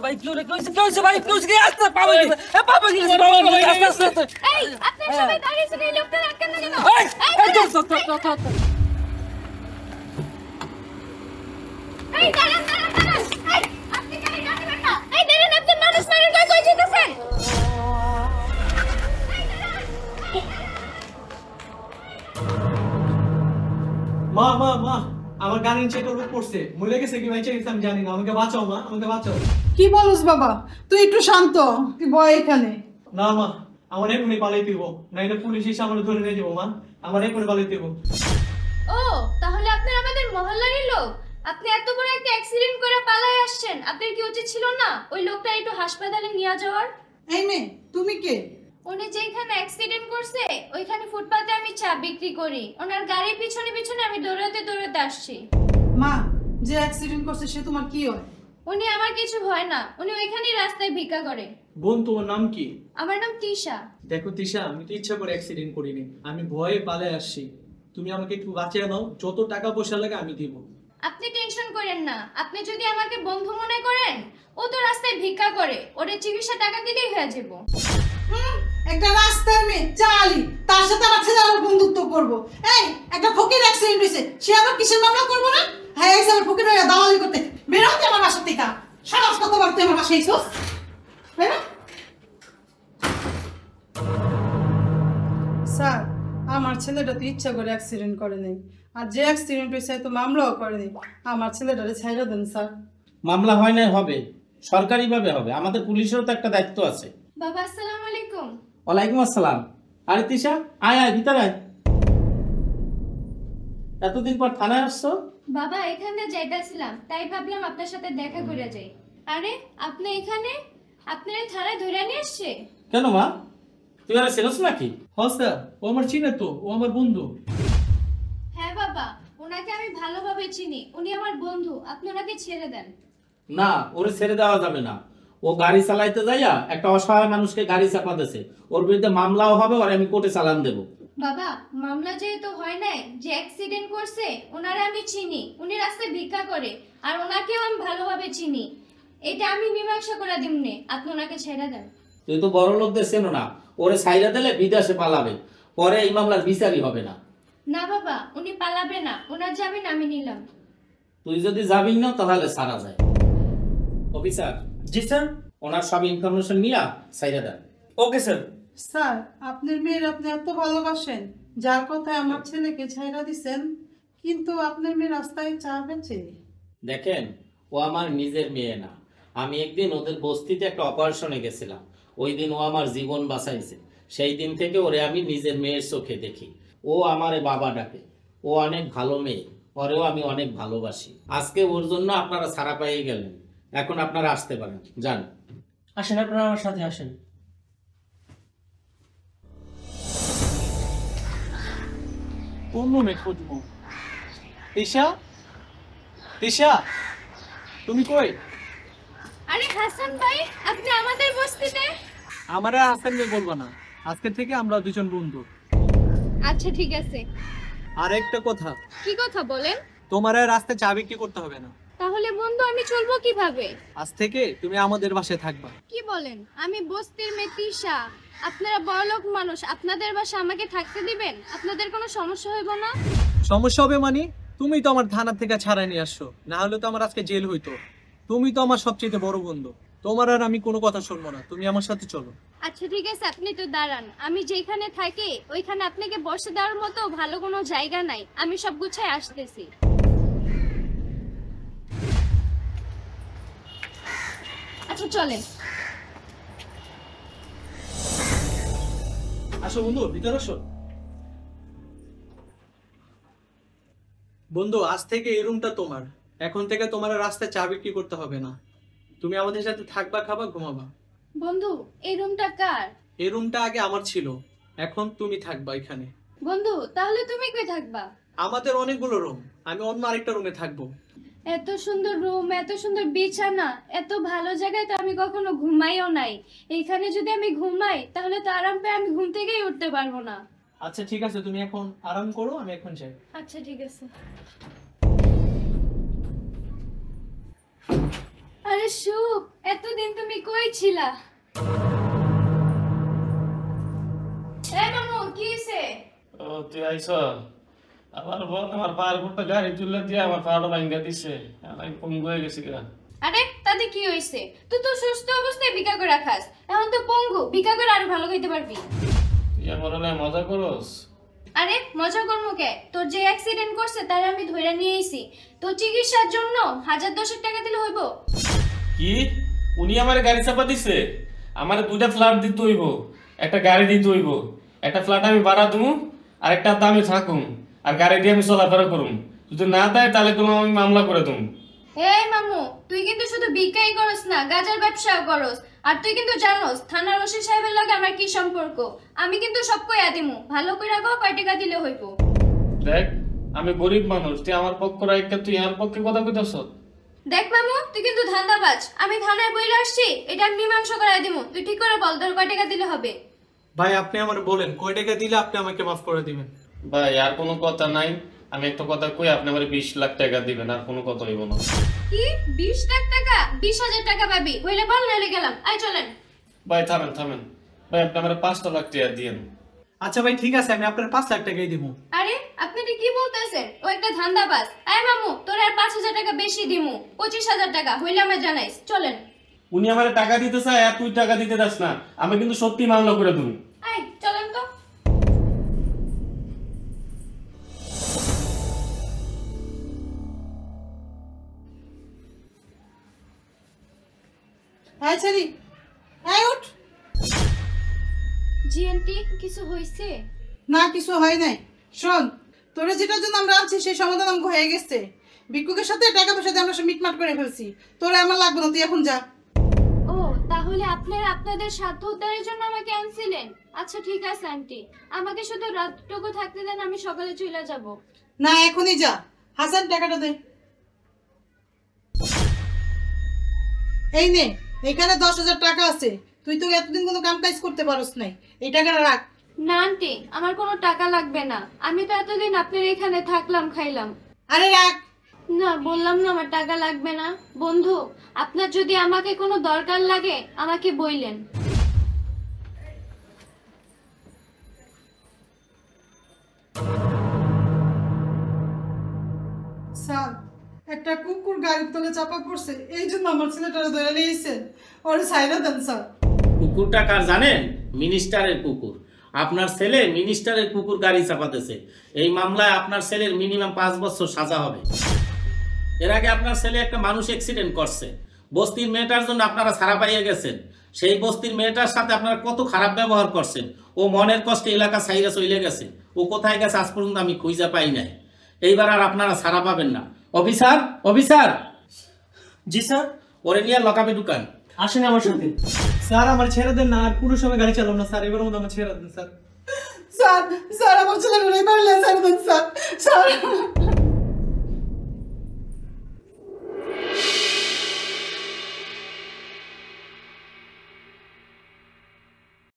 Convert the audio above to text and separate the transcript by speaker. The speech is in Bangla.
Speaker 1: ভাই ক্লোজ ভাই ক্লোজ গিয়ে আসতে পাবো কি পাবো কি আস্তে আস্তে
Speaker 2: এই আপনারা সবাই দাঁড়িয়েছেন এই লোকটা আটকান না কেন
Speaker 1: এই তো
Speaker 2: এই দাঁড়ান এই আপনি গাড়ি রাখবেন না এই দাঁড়ান আপনি মানুষ মারেন কই যেতেছেন
Speaker 3: মা মা মা আমার গাড়ি নিচে একটা লোক পড়ছে মরে গেছে কি ভাই চেয়ে আমি জানি না আমাকে বাঁচাও মা আমাকে বাঁচাও
Speaker 4: কি বলস বাবা তুই একটু শান্ত তুই বয় এখানে
Speaker 3: না মা আমার এখনই পালাই দিব না এটা পুলিশ এসে আমার ধরে নিয়ে যাবো মা আমার এখনই পালাই দিব
Speaker 2: ও তাহলে আপনি আমাদের মহল্লারই লোক আপনি এত বড় একটা অ্যাক্সিডেন্ট করে পালায় আসছেন আপনার কি উচিত ছিল না ওই লোকটা একটু হাসপাতালে নিয়ে যাওয়ার
Speaker 4: এই মেয়ে তুমি কে
Speaker 2: উনি যেখানে অ্যাক্সিডেন্ট করছে ওইখানে ফুটপাতে আমি চা বিক্রি করি ওনার গাড়ির পিছনে পিছনে আমি দৌড়াতে আসছি
Speaker 4: মা যে অ্যাক্সিডেন্ট করছে সে তোমার কি হয়
Speaker 2: উনি আমার কিছু হয় না উনি ওইখানেই রাস্তায় ভিক্ষা করে
Speaker 3: বোন তোমার নাম কি
Speaker 2: আমার নাম তিশা
Speaker 3: দেখো তিশা আমি তো ইচ্ছা করে অ্যাক্সিডেন্ট করিনি আমি ভয়ে পালায় আসছি তুমি আমাকে একটু বাঁচিয়ে নাও যত টাকা পয়সা লাগে আমি দিব
Speaker 2: আপনি টেনশন করেন না আপনি যদি আমাকে বন্ধু মনে করেন ও তো রাস্তায় ভিক্ষা করে ওরে চিকিৎসা টাকা দিলেই হয়ে যাব
Speaker 4: একটা রাস্তার মেয়ে চালি তার সাথে আমার ছেলে আমার বন্ধুত্ব করব এই একটা ফকির অ্যাক্সিডেন্ট হইছে সে আবার কিসের মামলা করব না হ্যাঁ এই আমার ফকির হয়ে দালালি করতে বেরো তুই আমার বাসা থেকে সারাস কতবার তুই আমার বাসায় এসেছিস বেরো স্যার আমার ছেলেটা তো ইচ্ছা করে অ্যাক্সিডেন্ট করে নাই আর যে অ্যাক্সিডেন্ট হয়েছে তো মামলাও করেনি আমার ছেলেটারে ছাইড়া দেন স্যার
Speaker 5: মামলা হয় না হবে সরকারিভাবে হবে আমাদের পুলিশেরও তো একটা দায়িত্ব আছে
Speaker 2: বাবা আসসালামু আলাইকুম
Speaker 5: ওয়ালাইকুম আসসালাম আরে তিশা আয় আয় ভিতরে আয় এতদিন পর থানায় আসছো
Speaker 2: বাবা এখানে যাইতাছিলাম তাই ভাবলাম আপনার সাথে দেখা করে যাই আরে আপনি এখানে আপনার থানায় ধরে নিয়ে আসছে
Speaker 5: কেন মা তুই আর চেনস নাকি
Speaker 3: হ্যাঁ স্যার ও আমার চিনে তো ও আমার বন্ধু
Speaker 2: হ্যাঁ বাবা ওনাকে আমি ভালোভাবে চিনি উনি আমার বন্ধু আপনি ওনাকে ছেড়ে দেন
Speaker 5: না ওরে ছেড়ে দেওয়া যাবে না ও গাড়ি চালাইতে যাইয়া একটা অসহায় মানুষকে গাড়ি চাপা দিয়েছে ওর বিরুদ্ধে মামলাও হবে আর আমি কোর্টে চালান দেবো
Speaker 2: বাবা মামলা যেহেতু হয় নাই যে অ্যাক্সিডেন্ট করছে ওনারে আমি চিনি উনি রাস্তায় ভিক্ষা করে আর ওনাকেও আমি ভালোভাবে চিনি এটা আমি মীমাংসা করে দিমনে আপনি ওনাকে ছেড়ে দেন
Speaker 5: তুই তো বড় লোকদের চেনো না ওরে ছাইড়া দিলে বিদেশে পালাবে পরে এই মামলার বিচারই হবে না
Speaker 2: না বাবা উনি পালাবে না ওনার জামিন আমি নিলাম
Speaker 5: তুই যদি যাবি না তাহলে সারা যায় অফিসার
Speaker 3: জি স্যার
Speaker 5: ওনার সব ইনফরমেশন নিয়ে ছাইড়া দেন
Speaker 3: ওকে স্যার
Speaker 4: স্যার আপনার মেয়ের আপনি এত ভালোবাসেন যার কথায় আমার ছেলেকে ছাইড়া দিছেন কিন্তু আপনার মেয়ে রাস্তায় চা বেচে
Speaker 5: দেখেন ও আমার নিজের মেয়ে না আমি একদিন ওদের বস্তিতে একটা অপারেশনে গেছিলাম ওই দিন ও আমার জীবন বাঁচাইছে সেই দিন থেকে ওরে আমি নিজের মেয়ের চোখে দেখি ও আমারে বাবা ডাকে ও অনেক ভালো মেয়ে ওরেও আমি অনেক ভালোবাসি আজকে ওর জন্য আপনারা ছাড়া পেয়ে গেলেন এখন আপনারা আসতে পারেন যান
Speaker 3: আসেন আপনারা আমার সাথে আসেন কোন রুমে খুঁজবো তিশা তিশা তুমি কই
Speaker 2: আরে হাসান ভাই আপনি আমাদের বস্তিতে
Speaker 3: আমারা হাসানকে বলবো না আজকে থেকে আমরা দুজন বন্ধু
Speaker 2: আচ্ছা ঠিক আছে
Speaker 3: আর একটা কথা
Speaker 2: কি কথা বলেন
Speaker 3: তোমার আর রাস্তায় চা বিক্রি করতে হবে না
Speaker 2: তাহলে বন্ধু আমি চলবো কিভাবে
Speaker 3: আজ থেকে তুমি আমাদের বাসায় থাকবা
Speaker 2: কি বলেন আমি বস্তির মেয়ে তিশা আপনারা বড়লোক মানুষ আপনাদের বাসা আমাকে থাকতে দিবেন আপনাদের কোনো সমস্যা হইব না
Speaker 3: সমস্যা হবে মানে তুমি তো আমার থানা থেকে ছাড়াই নিয়ে আসছো না হলে তো আমার আজকে জেল হইতো তুমি তো আমার সবচেয়ে বড় বন্ধু তোমার আর আমি কোনো কথা শুনবো না তুমি আমার সাথে চলো
Speaker 2: আচ্ছা ঠিক আছে আপনি তো দাঁড়ান আমি যেখানে থাকি ওইখানে আপনাকে বসে দেওয়ার মতো ভালো কোনো জায়গা নাই আমি সব গুছায় আসতেছি আচ্ছা চলেন
Speaker 3: আসো বন্ধু ভিতরে আসো বন্ধু আজ থেকে এই রুমটা তোমার এখন থেকে তোমার রাস্তায় চা বিক্রি করতে হবে না তুমি আমাদের সাথে থাকবা খাবা ঘুমাবা
Speaker 2: বন্ধু এই রুমটা কার
Speaker 3: এই রুমটা আগে আমার ছিল এখন তুমি থাকবা এখানে
Speaker 2: বন্ধু তাহলে তুমি কই থাকবা
Speaker 3: আমাদের অনেকগুলো রুম আমি অন্য আরেকটা রুমে থাকবো
Speaker 2: এত সুন্দর রুম এত সুন্দর বিছানা এত ভালো জায়গায় তো আমি কখনো ঘুমাইও নাই এইখানে যদি আমি ঘুমাই তাহলে তো আরাম পেয়ে আমি ঘুম থেকেই উঠতে পারবো না
Speaker 3: আচ্ছা ঠিক আছে তুমি এখন আরাম করো আমি এখন যাই
Speaker 2: আচ্ছা ঠিক আছে আরে সুখ, এতদিন তুমি কই ছিলা? এই মামু কি হইছে?
Speaker 6: ও তুই আইস আমার বোন আমার পায়ের উপরটা গাড়ি তুলে দিয়ে আমার পাটা ভাঙ্গা দিছে আমি পঙ্গু হয়ে গেছি গা।
Speaker 2: আরে তাতে কি হইছে? তুই তো সুস্থ অবস্থায় ভিক্ষা করে রাখাস, এখন তো পঙ্গু, ভিক্ষা করে আরো ভালো খাইতে পারবি।
Speaker 6: তুই আমার হলে মজা করস?
Speaker 2: আরে মজা করবো কে? তোর যে অ্যাক্সিডেন্ট করছে তার আমি ধইরা নিয়ে আইছি, তোর চিকিৎসার জন্য 1000-10 টাকা দিলে হইব?
Speaker 6: কি উনি আমার গাড়ি চাপা দিছে? আমার দুইটা ফ্ল্যাট দিতে হইব, একটা গাড়ি দিতে হইব। একটা ফ্ল্যাট আমি ভাড়া দেবো আর একটা দামে থাকুম, আর গাড়ি দিয়ে আমি চলাফেরা করুম। যদি না দেয় তাহলে কোনো আমি মামলা করে দেবো।
Speaker 2: এই মামু, তুই কিন্তু শুধু ভিক্ষাই করস না, গাঁজার ব্যবসাও করস। আর তুই কিন্তু জানোস থানার ওসি সাহেবের লগে আমার কি সম্পর্ক। আমি কিন্তু সব কইয়া দিমু, ভালো কইরা কও কয় টাকা দিলে হইব।
Speaker 6: দেখ আমি গরিব মানুষ, তুই আমার পক্ষ রাখা তুই আমার পক্ষে কথা কইতাছ?
Speaker 2: দেখ মামু, তুই কিন্তু ধান্দাবাজ। আমি থানায় বইলে আসছি, এটা আমি মীমাংসা করাই দিমু। তুই ঠিক করে বল তোর কয় টাকা দিলে হবে।
Speaker 3: ভাই আপনি আমার বলেন কয় টাকা দিলে আপনি আমাকে মাফ করে দিবেন?
Speaker 6: ভাই আর কোনো কথা নাই, আমি একটা কথা কই, আপনি আমার 20 লাখ টাকা দিবেন, আর কোনো কথা হইব না।
Speaker 2: কি 20 লাখ টাকা? 20,000 টাকা পাবি, হইলে বল নাইলে গেলাম। আই চলেন।
Speaker 6: ভাই থামেন থামেন, ভাই আপনি আমার 5 লাখ টাকা দিয়েন।
Speaker 3: আচ্ছা ভাই ঠিক আছে, আমি আপনার 5 লাখ টাকাই দিব।
Speaker 2: আরে আপনি কি বলতেছেন? ও একটা ধান্দাবাজ। আয় মামু, তোর আর 5,000 টাকা বেশি দিমু, 25,000 টাকা হইলে আমায় জানাইস। চলেন।
Speaker 6: উনি আমার টাকা দিতে চায় আর তুই টাকা দিতে দাস না, আমি কিন্তু সত্যি মামলা করে দেবো।
Speaker 2: আয় চলেন তো।
Speaker 4: হ্যাঁ ছেড়ি, এই উঠ।
Speaker 2: জি আন্টি, কিছু হইছে?
Speaker 4: না কিছু হয় নাই। শোন, তোরে যেটার জন্য আমরা আনছি সেই সমাধান আমাকে হয়ে গেছে। ভিক্ষুকের সাথে টাকা পয়সা দিয়ে আমরা সব মিটমাট করে ফেলছি। তোরে আমার লাগবে না, তুই এখন যা।
Speaker 2: ও তাহলে আপনারা আপনাদের স্বার্থ উদ্ধারের জন্য আমাকে আনছিলেন? আচ্ছা ঠিক আছে আন্টি, আমাকে শুধু রাতটুকু থাকতে দেন, আমি সকালে চলে যাব।
Speaker 4: না এখনই যা। হাসান টাকাটা দে। এই নে, এখানে 10,000 টাকা আছে। তুই তো এতদিন কোনো কাম কাজ করতে পারস নাই, এই টাকাটা রাখ।
Speaker 2: না আন্টি, আমার কোনো টাকা লাগবে না। আমি তো এতদিন আপনার এখানে থাকলাম, খাইলাম।
Speaker 4: আরে রাখ।
Speaker 2: না বললাম না আমার টাকা লাগবে না। বন্ধু, আপনার যদি আমাকে কোনো দরকার লাগে আমাকে বইলেন।
Speaker 4: স্যার, একটা কুকুর গাড়ির তলে চাপা পড়ছে, এই জন্য আমার ছেলেটারে ধরে নিয়েছে। ওরে সাইরা দেন স্যার।
Speaker 5: কুকুরটা কার জানেন? মিনিস্টারের কুকুর। আপনার ছেলে মিনিস্টারের কুকুর গাড়ি চাপাতেছে। এই মামলায় আপনার ছেলের মিনিমাম 5 বছর সাজা হবে। এর আগে আপনার ছেলে একটা মানুষ অ্যাক্সিডেন্ট করছে, বস্তির মেয়েটার জন্য আপনারা ছাড়া পাইয়ে গেছেন। সেই বস্তির মেয়েটার সাথে আপনারা কত খারাপ ব্যবহার করছেন। ও মনের কষ্টে এলাকা ছাইরা চলে গেছে। ও কোথায় গেছে আজ পর্যন্ত আমি খুঁজে পাই নাই। এইবার আর আপনারা ছাড়া পাবেন না। Officer, officer.
Speaker 3: জি স্যার।
Speaker 5: ওরে নিয়ে লকাপে ঢুকান।
Speaker 3: আসেন আমার সাথে। স্যার আমার ছেড়ে দেন না, আর পুরো সময় গাড়ি চালাম না স্যার, এবার মধ্যে আমার ছেড়ে দেন স্যার।
Speaker 4: স্যার, স্যার আমার ছেলেটারে মারলে স্যার দেন স্যার। স্যার